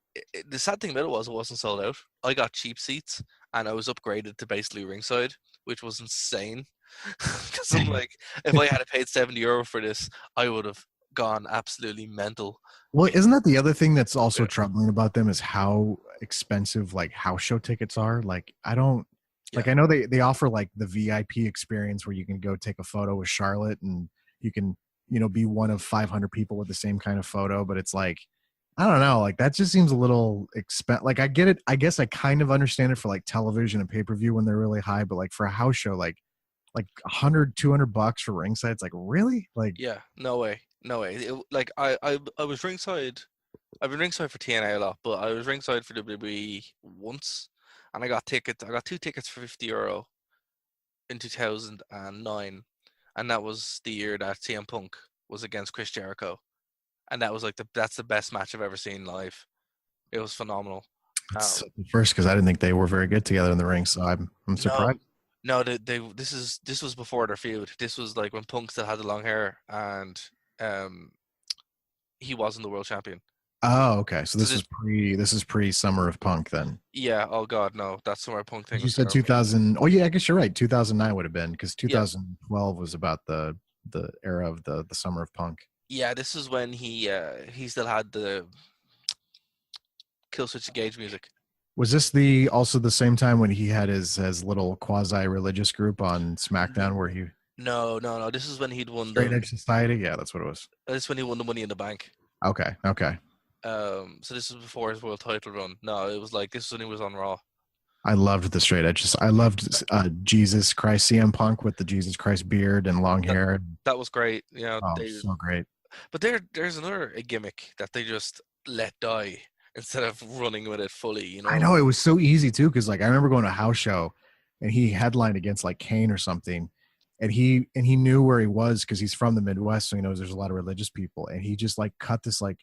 the sad thing about it was it wasn't sold out. I got cheap seats, and I was upgraded to basically ringside, which was insane. Because I'm like, if I had paid €70 for this, I would have gone absolutely mental. Well, Be- isn't that the other thing that's also troubling about them is how expensive like house show tickets are? Like I don't Yeah, like I know they offer like the VIP experience where you can go take a photo with Charlotte and you can, you know, be one of 500 people with the same kind of photo, but it's like I don't know, like that just seems a little like I get it. I guess I kind of understand it for like television and pay-per-view when they're really high, but like for a house show like 100 $200 for ringside, it's like really? Like yeah, no way, no way. Like I was ringside. I've been ringside for TNA a lot, but I was ringside for WWE once, and I got tickets. I got two tickets for €50 in 2009, and that was the year that CM Punk was against Chris Jericho, and that was like that's the best match I've ever seen live. It was phenomenal. it's Um, the first because I didn't think they were very good together in the ring, so I'm no, surprised. no, this was before their feud. This was like when Punk still had the long hair, and um, he wasn't the world champion. Oh, okay. So So this, this is pre Summer of Punk then. yeah, oh god, no, that's where Punk thing You was said terrible. 2000. Oh yeah, I guess you're right. 2009 would have been because Yeah, 2012 was about the era of the Summer of Punk. yeah, this is when he still had the Kill Switch Engage music. Was this the also the same time when he had his little quasi religious group on N- SmackDown where he No, no, no. This is when he'd won Straight the. Edge Society? Yeah, that's what it was. This is when he won the Money in the Bank. Okay, okay. So this was before his world title run. No, it was like this was when he was on Raw. I loved the Straight Edge. I loved Jesus Christ CM Punk with the Jesus Christ beard and long That hair. that was great. You know, Oh, so great. but there's another gimmick that they just let die instead of running with it fully. You I know. know it was so easy too, because like I remember going to a house show and he headlined against like Kane or something, and he knew where he was because he's from the Midwest, so he knows there's a lot of religious people, and he just like cut this like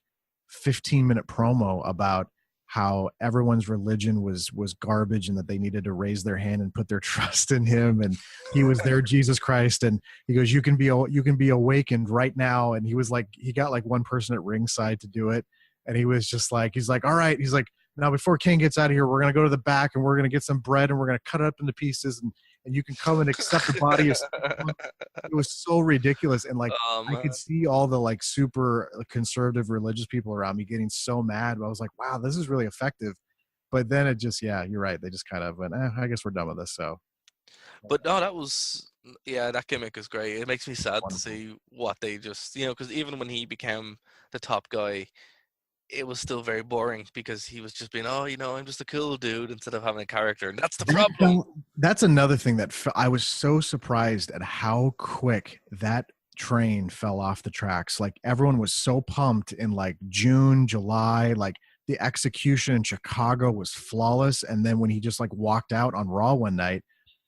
15-minute promo about how everyone's religion was garbage and that they needed to raise their hand and put their trust in him, and he was their Jesus Christ, and he goes, you can be awakened right now, and he was like he got like one person at ringside to do it, and he was just like he's like all right, he's like now before King gets out of here, we're gonna go to the back and we're gonna get some bread and we're gonna cut it up into pieces and you can come and accept the body of it was so ridiculous and like Oh I could man. see all the like super conservative religious people around me getting so mad, but I was like wow, this is really effective. But then it just yeah, you're right, they just kind of went I guess we're done with this. So But no, that was, yeah, that gimmick is great. It makes me sad to wonderful. see what they just, you know, because even when he became the top guy, it was still very boring because he was just being, oh, you know, I'm just a cool dude instead of having a character, and that's the That problem. felt, that's another thing that I was so surprised at how quick that train fell off the tracks. Like everyone was so pumped in like June, July, like the execution in Chicago was flawless. And then when he just like walked out on Raw one night,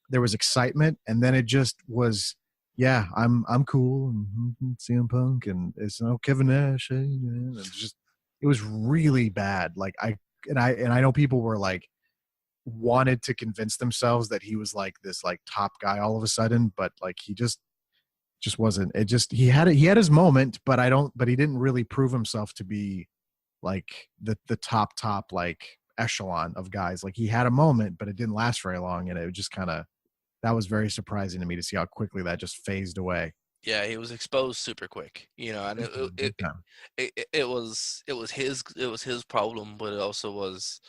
there was excitement, and then it just was, yeah, I'm cool, and CM Punk, and it's no Kevin Nash, and it's just it was really bad. Like I know people were like wanted to convince themselves that he was like this like top guy all of a sudden, but like he just wasn't. It just he had his moment, but I don't but he didn't really prove himself to be like the top like echelon of guys. Like he had a moment, but it didn't last very long, and it just kind of that was very surprising to me to see how quickly that just phased away. Yeah, he was exposed super quick, you know, and Big time, big time. it was his problem, but it also was,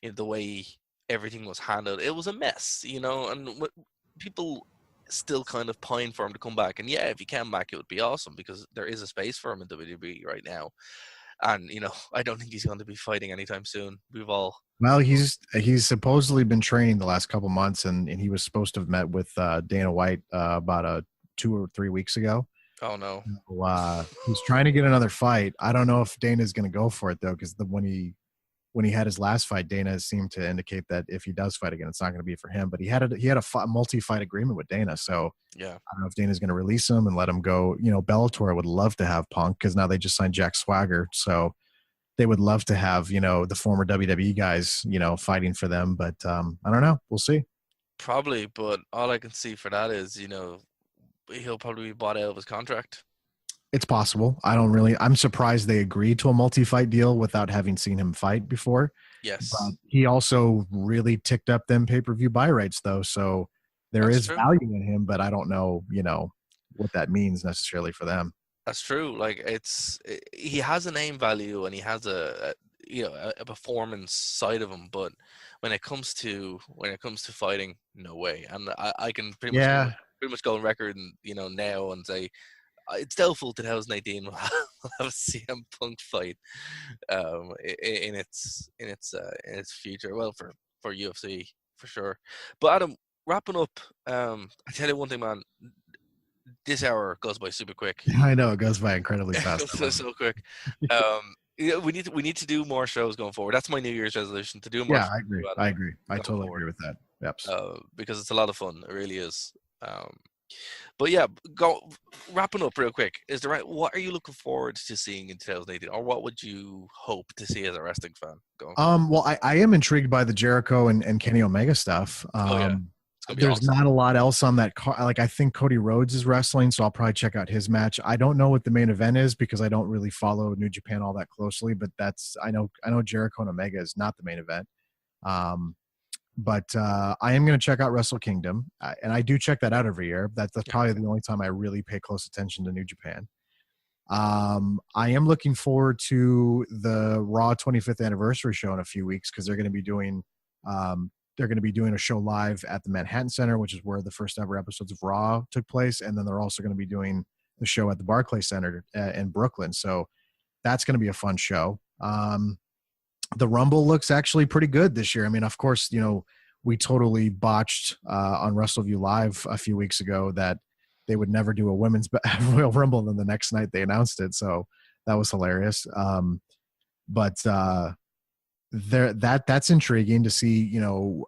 you know, the way everything was handled. It was a mess, you know, and what people. still kind of pine for him to come back. And yeah, if he came back, it would be awesome because there is a space for him in WWE right now. And I don't think he's going to be fighting anytime soon. Well, he's supposedly been training the last couple months, and he was supposed to have met with Dana White about 2 or 3 weeks ago. Oh no. So, he's trying to get another fight. I don't know if Dana's going to go for it though, because when he had his last fight, Dana seemed to indicate that if he does fight again, it's not going to be for him. But he had a multi-fight agreement with Dana, so Yeah. I don't know if Dana's going to release him and let him go. Bellator would love to have Punk because now they just signed Jack Swagger, so they would love to have the former WWE guys fighting for them. But I don't know. We'll see. Probably, but all I can see for that is, he'll probably be bought out of his contract. It's possible. I'm surprised they agreed to a multi-fight deal without having seen him fight before. But Yes. he also really ticked up them pay-per-view buy rates though. So there That's is true. value in him, but I don't know, what that means necessarily for them. That's true. Like he has a name value and he has a performance side of him, but when it comes to fighting, no way. And I can Yeah. pretty much go on record and now and say it's doubtful 2018 will have a CM Punk fight in its future. Well, for UFC for sure. But Adam, wrapping up, I tell you one thing, man. This hour goes by super quick. I know it goes by incredibly It fast. goes I so, love so quick. We need to do more shows going forward. That's my New Year's resolution, to do it. more Yeah, shows I agree. I agree. I going totally forward. agree with that. Yep. Because it's a lot of fun. It really is. But yeah, wrapping up real quick. What are you looking forward to seeing in 2018, or what would you hope to see as a wrestling fan going forward? Well, I am intrigued by the Jericho and Kenny Omega stuff. Oh yeah, it's gonna be There's awesome. not a lot else on that card. Like, I think Cody Rhodes is wrestling, so I'll probably check out his match. I don't know what the main event is because I don't really follow New Japan all that closely, but I know Jericho and Omega is not the main event. Um, but I am going to check out Wrestle Kingdom, and I do check that out every year. That's Yeah. probably the only time I really pay close attention to New Japan. I am looking forward to the Raw 25th anniversary show in a few weeks because they're going to be doing a show live at the Manhattan Center, which is where the first ever episodes of Raw took place, and then they're also going to be doing the show at the Barclays Center in Brooklyn. So that's going to be a fun show. The Rumble looks actually pretty good this year. I mean, of course, we totally botched on WrestleView Live a few weeks ago that they would never do a women's Royal Rumble, and then the next night they announced it. So that was hilarious. But that's intriguing to see, who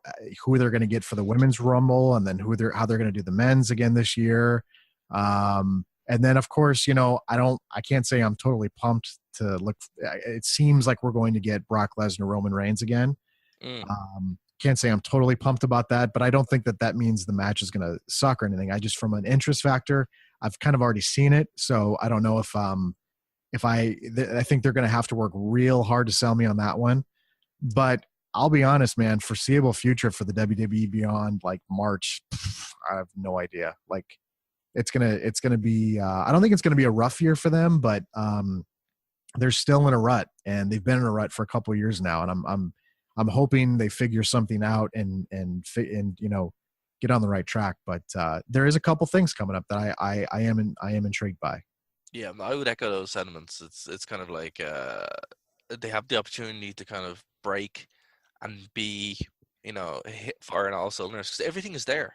they're going to get for the women's Rumble, and then how they're going to do the men's again this year. And then of course, I can't say I'm totally pumped to look. It seems like we're going to get Brock Lesnar, Roman Reigns again. Mm. Can't say I'm totally pumped about that, but I don't think that means the match is going to suck or anything. I just, from an interest factor, I've kind of already seen it. So I don't know if I think they're going to have to work real hard to sell me on that one. But I'll be honest, man, foreseeable future for the WWE beyond like March, I have no idea. Like, it's gonna be. I don't think it's gonna be a rough year for them, but they're still in a rut, and they've been in a rut for a couple of years now. And I'm hoping they figure something out and get on the right track. But there is a couple things coming up that I am intrigued by. Yeah, I would echo those sentiments. It's kind of like they have the opportunity to kind of break and be, hit fire on all cylinders because everything is there.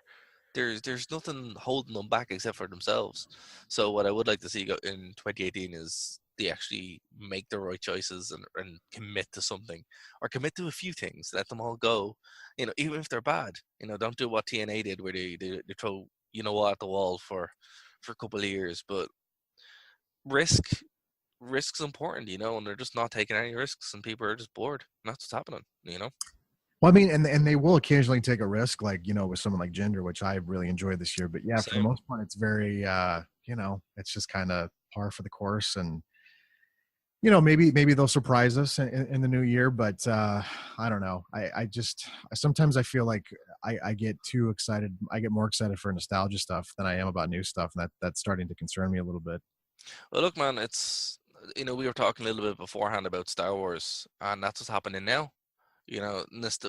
There's nothing holding them back except for themselves. So what I would like to see in 2018 is they actually make the right choices and commit to something, or commit to a few things. Let them all go, even if they're bad. Don't do what TNA did, where they throw at the wall for a couple of years. But risk's important, and they're just not taking any risks, and people are just bored. And that's what's happening. Well, I mean, and they will occasionally take a risk, like with someone like Jinder, which I really enjoyed this year. But yeah, for the Same. most part, it's very it's just kind of par for the course. And maybe they'll surprise us in the new year, but I don't know. I just sometimes I feel like I get too excited. I get more excited for nostalgia stuff than I am about new stuff, and that's starting to concern me a little bit. Well, look, man, we were talking a little bit beforehand about Star Wars, and that's what's happening now. You know,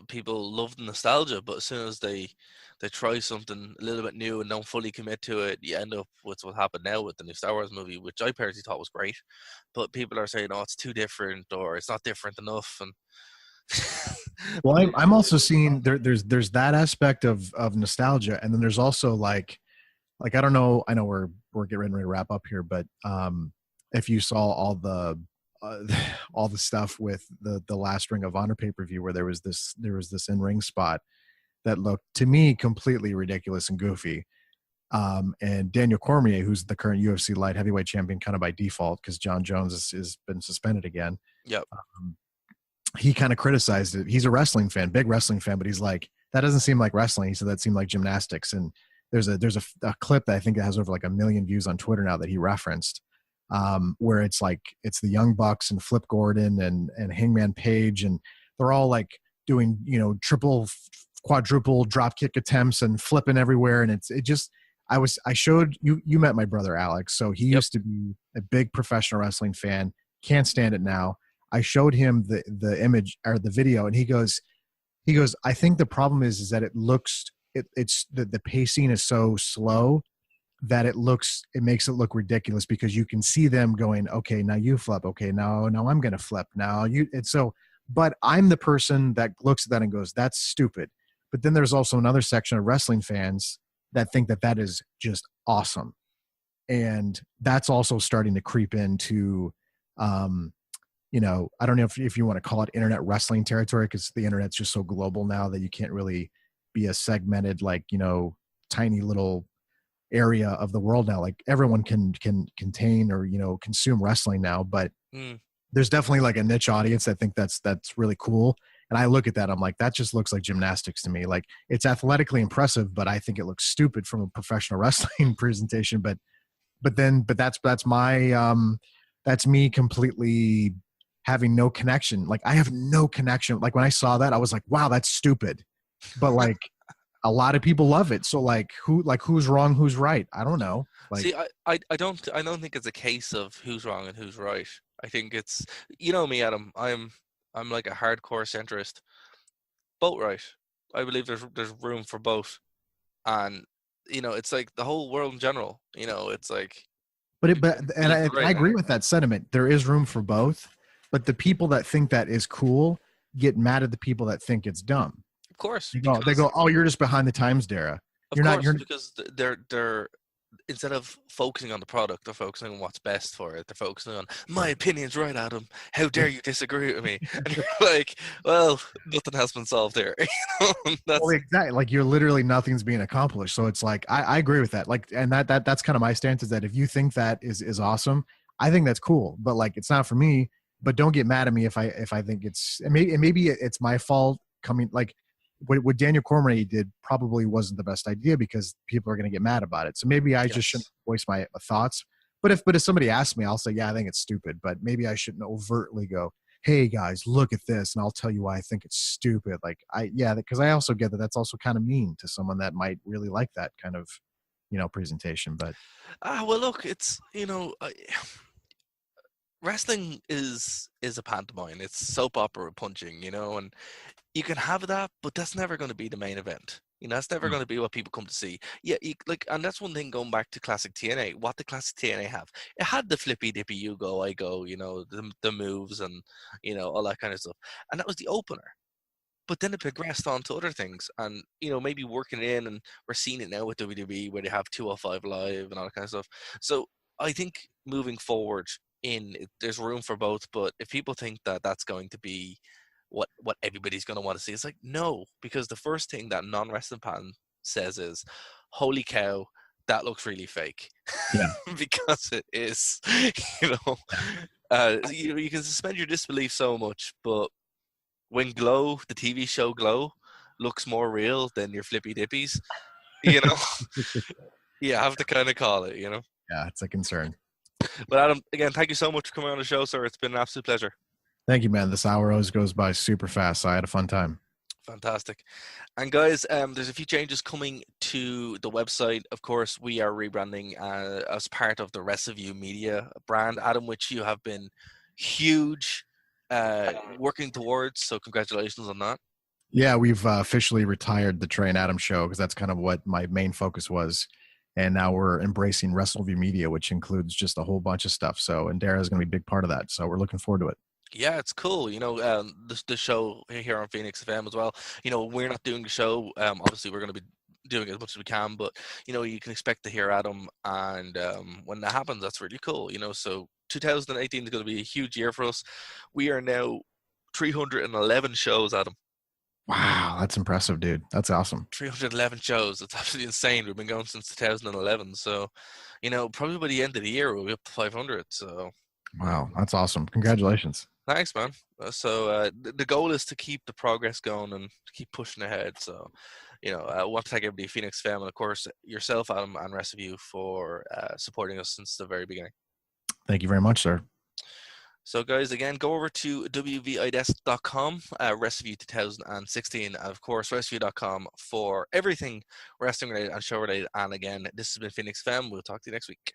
people love the nostalgia, but as soon as they try something a little bit new and don't fully commit to it, you end up with what happened now with the new Star Wars movie, which I personally thought was great. But people are saying, "Oh, it's too different," or "It's not different enough," and Well, I'm also seeing there's that aspect of nostalgia, and then there's also like I don't know. I know we're getting ready to wrap up here, but if you saw uh, all the stuff with the last Ring of Honor pay-per-view where there was this in-ring spot that looked to me completely ridiculous and goofy. And Daniel Cormier, who's the current UFC light heavyweight champion, kind of by default because John Jones is been suspended again. yep, Um, he kind of criticized it. He's a wrestling fan, big wrestling fan, but he's like, that doesn't seem like wrestling. He said that seemed like gymnastics. And there's a clip that I think that has over like 1 million views on Twitter now that he referenced, where it's like it's the Young Bucks and Flip Gordon and Hangman Page, and they're all like doing triple, quadruple drop kick attempts and flipping everywhere, and it just I showed you met my brother Alex, so he yep, used to be a big professional wrestling fan, can't stand it now. I showed him the image or the video, and he goes, I think the problem is that it looks it's the pacing is so slow that it makes it look ridiculous because you can see them going, okay, now you flip, okay, now I'm gonna flip, now you it's so but I'm the person that looks at that and goes, that's stupid. But then there's also another section of wrestling fans that think that that is just awesome. And that's also starting to creep into um I don't know if you want to call it internet wrestling territory because the internet's just so global now that you can't really be a segmented, like, tiny little area of the world now. Like everyone can contain or, consume wrestling now, but mm, there's definitely like a niche audience that think that's really cool. And I look at that, I'm like, that just looks like gymnastics to me. Like it's athletically impressive, but I think it looks stupid from a professional wrestling presentation. But that's me completely having no connection. Like I have no connection. Like when I saw that, I was like, wow, that's stupid. But like a lot of people love it. So who's wrong, who's right? I don't know. Like, See, I don't think it's a case of who's wrong and who's right. I think it's, you know me, Adam. I'm like a hardcore centrist. Both right. I believe there's room for both, and it's like the whole world in general. It's like but and believe I, the I right. agree with that sentiment. There is room for both, but the people that think that is cool get mad at the people that think it's dumb. Of course, They go, oh, you're just behind the times, Darragh. You're not. You're because they're instead of focusing on the product, they're focusing on what's best for it. They're focusing on my opinion's right, Adam. How dare you disagree with me? And you're like, well, nothing has been solved there. well, That's exactly. Like you're literally nothing's being accomplished. So it's like I agree with that. Like, and that's kind of my stance is that if you think that is awesome, I think that's cool. But like, it's not for me. But don't get mad at me if I think maybe it's my fault coming like what Daniel Cormier did probably wasn't the best idea because people are going to get mad about it. So maybe I just shouldn't yes. voice my thoughts. But if somebody asks me, I'll say, yeah, I think it's stupid. But maybe I shouldn't overtly go, hey guys, look at this, and I'll tell you why I think it's stupid. Like because I also get that that's also kind of mean to someone that might really like that kind of presentation. But Well, look, it's wrestling is a pantomime. It's soap opera punching, and you can have that, but that's never going to be the main event. That's never going to be what people come to see. Yeah, and that's one thing going back to classic TNA. What the classic TNA have? It had the flippy dippy, you go, I go, the moves and all that kind of stuff, and that was the opener. But then it progressed on to other things, and maybe working it in, and we're seeing it now with WWE where they have 205 Live and all that kind of stuff. So I think moving forward, there's room for both. But if people think that that's going to be what everybody's going to want to see, it's like no, because the first thing that non-wrestling fan says is, "Holy cow, that looks really fake," yeah, because it is. You know, you can suspend your disbelief so much, but when Glow, the TV show Glow, looks more real than your flippy dippies, you know, you have to kind of call it. yeah, it's a concern. But Adam, again, thank you so much for coming on the show, sir. It's been an absolute pleasure. Thank you, man. This hour always goes by super fast. So I had a fun time. Fantastic. And guys, there's a few changes coming to the website. Of course, we are rebranding as part of the Rest of You Media brand, Adam, which you have been huge working towards. So congratulations on that. Yeah, we've officially retired the Trey and Adam show because that's kind of what my main focus was. And now we're embracing WrestleView Media, which includes just a whole bunch of stuff. So, and Darragh is going to be a big part of that. So we're looking forward to it. Yeah, it's cool. The show here on Phoenix FM as well. We're not doing the show. Obviously, we're going to be doing as much as we can, but you can expect to hear Adam, and when that happens, that's really cool. So 2018 is going to be a huge year for us. We are now 311 shows, Adam. Wow, that's impressive, dude. That's awesome. 311 shows. It's absolutely insane. We've been going since 2011. So, probably by the end of the year, we'll be up to 500. So, Wow, that's awesome. Congratulations. thanks, man. So the goal is to keep the progress going and to keep pushing ahead. So, I want to thank everybody, Phoenix Fam, and of course yourself, Adam, and the rest of you for supporting us since the very beginning. Thank you very much, sir. So, guys, again, go over to WViDesk.com, WrestleView 2016, and of course, WrestleView.com for everything wrestling related and show related. And again, this has been Phoenix Fam. We'll talk to you next week.